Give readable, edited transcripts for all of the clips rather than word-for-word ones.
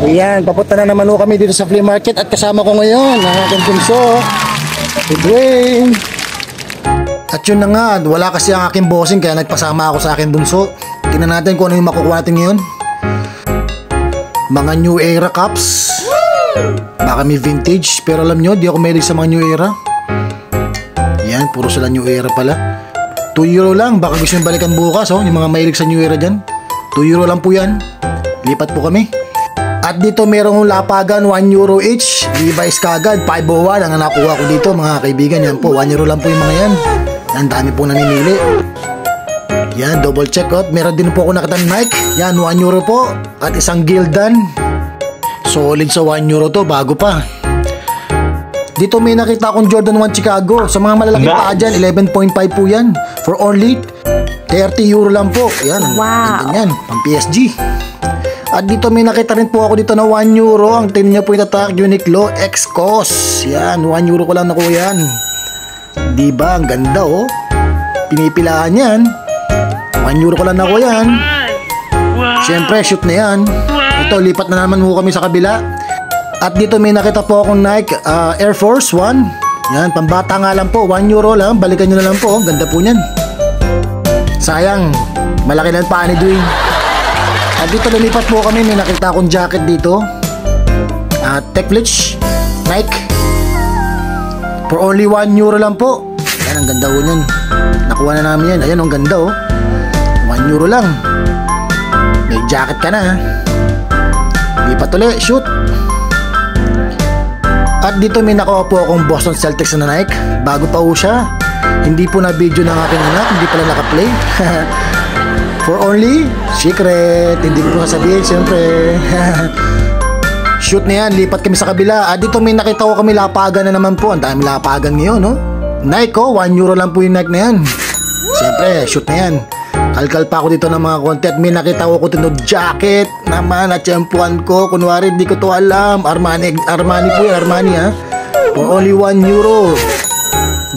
Ayan, papunta na naman kami dito sa flea market at kasama ko ngayon ang aking bunso, si Dwayne. At yun na nga, wala kasi ang aking bossing kaya nagpasama ako sa aking bunso. Tingnan natin kung ano yung makukuha natin ngayon. Mga New Era cups. Baka may vintage, pero alam nyo, di ako mahilig sa mga New Era. Yan, puro sila New Era pala. 2 euro lang, baka gusto nyo balikan bukas, oh, yung mga mahilig sa New Era dyan. 2 euro lang po yan. Lipat po kami. At dito merong lapagan, 1 euro each. Levi's kagad, 501 ang nakuha ko dito mga kaibigan. Yan po, 1 euro lang po yung mga yan. Ang dami po namimili. Yan, double check out. Meron din po ako nakita Nike. Yan, 1 euro po. At isang Gildan. Solid sa 1 euro to, bago pa. Dito may nakita akong Jordan 1 Chicago. Sa mga malalaking paa dyan, 11.5 po yan. For only 30 euro lang po. Yan, wow. Yan, pang PSG. At dito may nakita rin po ako dito na 1 euro. Ang tin niya po yung tatak Uniqlo X-Cos. Yan, 1 euro ko lang nakuha yan. Diba, ang ganda oh. Pinipilaan yan. 1 euro ko lang nakuha yan. Siyempre, shoot na yan. Ito, lipat na naman po kami sa kabila. At dito may nakita po akong Nike Air Force 1. Yan, pambata nga lang po, 1 euro lang. Balikan nyo na lang po, ganda po niyan. Sayang, malaki na ang paa ni Dwayne. At dito lumipat po kami, may nakita akong jacket dito. Techfletch Nike. For only 1 euro lang po. Yan, ang ganda po niyan. Nakuha na namin yan. Ayan, ang ganda oh. 1 euro lang. May jacket ka na ha. Lipat ulit, shoot. At dito may nakuha po akong Boston Celtics na Nike. Bago pa po siya. Hindi po na video ng aking anak. Hindi pala nakaplay. For only secret. Hindi ko po sasabihin siyempre. Shoot na yan. Lipat kami sa kabila. At dito may nakita ko kami lapagan na naman po. Ang dami lapagan ngayon no? Nike oh. 1 euro lang po yung Nike na yan. Siyempre shoot na yan. Kalkal pa ako dito ng mga konti. At may nakita ko tinod jacket naman at tiyempuan ko. Kunwari di ko to alam. Armani po yan. Armani ha. For only 1 euro.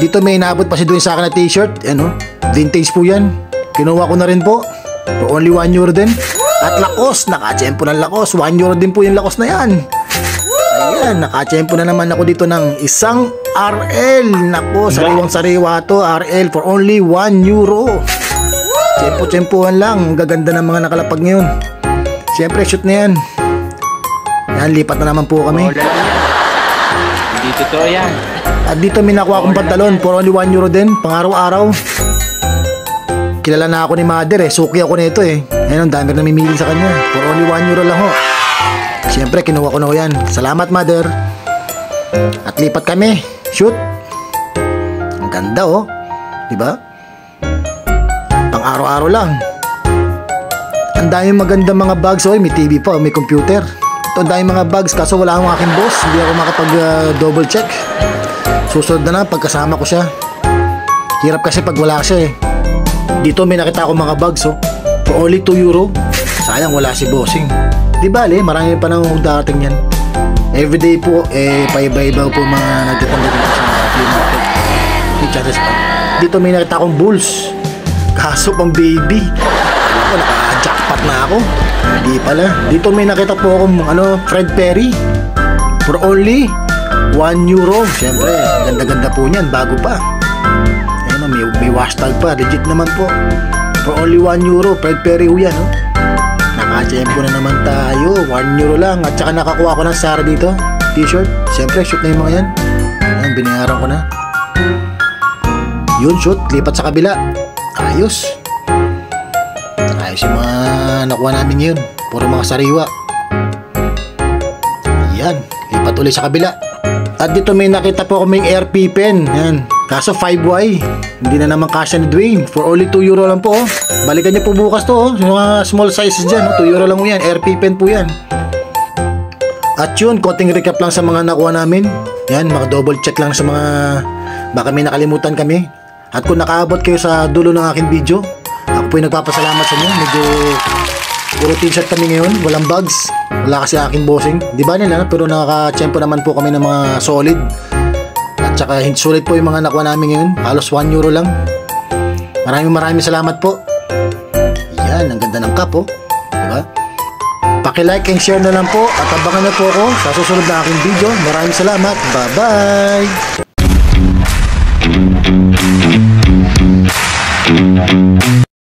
Dito may inabot pa si Dwayne sa akin na t-shirt. Ano? Vintage po yan. Kinuha ko na rin po. For only 1 euro din. At Lacoste. Nakachempo ng Lacoste. 1 euro din po yung Lacoste na yan. Ayan. Nakachempo na naman ako dito ng isang RL. Nako, sariwang sariwa to. RL for only 1 euro. Tsempo-tsempuhan lang. Ang gaganda ng mga nakalapag ngayon. Siyempre, shoot na yan. Yan, lipat na naman po kami. Hindi totoo yan. At dito may nakuha akong pantalon for only 1 euro din. Pang araw-araw. Kilala na ako ni mother eh. Suki ako nito eh. Ayun, ang dami namimili sa kanya. For only 1 euro lang ho. Siyempre, kinuha ko na ho yan. Salamat mother. At lipat kami. Shoot. Ang ganda oh. Diba? Pang araw-araw lang. Ang dami magandang mga bags. Oy, may TV pa, may computer. Ito, ang dami mga bags. Kaso wala akong aking boss. Hindi ako makapag double check. Susunod na lang pagkasama ko siya. Hirap kasi pag wala siya eh. Dito may nakita ako mga bags oh. For only 2 euro. Sayang wala si bossing. Di bale, marami pa nang darating yan. Everyday po, paiba-iba po mga nagtitinda dito sa flea market. Dito may nakita akong bulls. Kaso pang baby. Ako, naka-jackpot na ako. Hindi pala. Dito may nakita po akong Fred Perry. For only 1 euro. Siyempre, ganda-ganda po niyan. Bago pa. Ayun, may hashtag pa. Legit naman po. For only 1 euro. Fred Perry ho yan. Oh. Naka-tiyempo na naman tayo. 1 euro lang. At saka nakakuha ko ng Zara dito. T-shirt. Siyempre, shoot na yung mga yan. Ayan, binayaran ko na. Yun, shoot. Lipat sa kabila. Ayos. Ayos yung mga nakuha namin yun. Puro mga sariwa. Yan. Lipat ulit sa kabila. At dito may nakita po kaming RP pen. Yan. Kaso 5Y. Hindi na naman kasya ni Dwayne. For only 2 euro lang po. Balikan niyo po bukas to. Yung mga small sizes dyan. 2 euro lang po yan. RP pen po yan. At yun, konting recap lang sa mga nakuha namin. Yan. Mga double check lang sa mga baka may nakalimutan kami. At kung nakaabot kayo sa dulo ng aking video, ako po yung nagpapasalamat sa inyo. Medyo puro t-shirt kami ngayon, walang bags. Wala kasi aking bossing. Di ba nila? Pero nakaka-tsempo naman po kami ng mga solid. At saka sulit po yung mga nakuha namin ngayon. Halos 1 euro lang. Maraming salamat po. Yan, ang ganda ng cup oh. Di ba? Paki-like and share na lang po at abangan na po ako sa susunod na aking video. Maraming salamat. Bye-bye!